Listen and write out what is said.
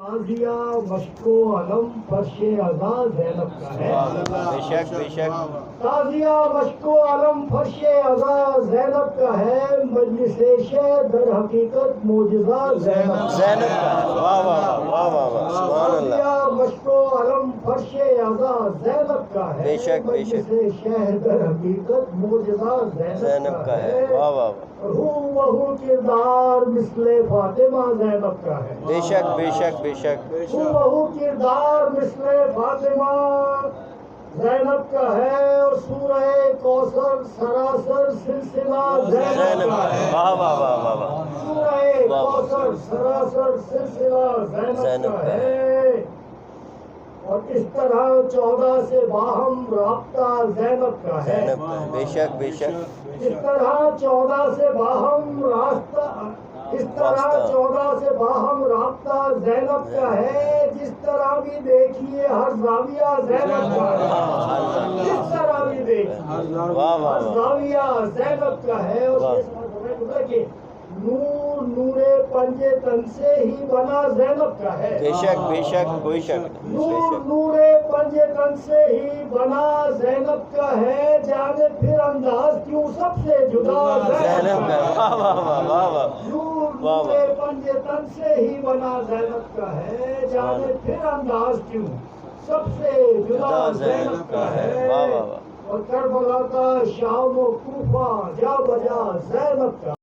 تازیہ مشک و علم فرش عزا زینب کا ہے. بے شک بے شک. تازیہ مشک و علم فرش عزا زینب کا ہے. مجلس شہ در حقیقت معجزہ زینب زینب کا ہے. واہ واہ واہ واہ واہ سبحان اللہ. تازیہ مشک و علم فرش عزا زینب کا ہے. بے شک بے شک. مجلس شہ در حقیقت معجزہ زینب کا ہے. واہ واہ واہ. روح بہو کردار مثل فاطمہ زینب کا ہے. بے شک بے شک بے شک. روح بہو کردار مثل فاطمہ زینب کا ہے. اور سورہ کوثر سراسر سلسلہ زینب کا ہے. واہ واہ واہ واہ واہ. سورہ کوثر سراسر سلسلہ زینب کا ہے. اور اس طرح 14 سے باہم رابطہ زینب کا ہے. زینب کا ہے. بے شک بے شک. اس طرح 14 سے باہم راستہ اس طرح 14 سے باہم رابطہ زینب کا ہے. جس طرح بھی دیکھیے ہر زاویہ زینب کا ہے. جس طرح بھی دیکھیے واہ واہ ہر واہ. زاویہ زینب کا ہے. اور کہ نور نور پنج تن سے ہی بنا زینب کا ہے. بے شک بے شک کوئی شک. نور نور پنج تن سے ہی بنا زینب کا ہے. جانے پھر انداز کیوں سب سے جدا زینب کا ہے. واہ واہ واہ واہ واہ. نور نور پنج تن سے ہی بنا زینب کا ہے. جانے پھر انداز کیوں سب سے جدا زینب کا ہے. واہ واہ واہ. اور کربلا کا شام و کوفہ جا بجا زینب کا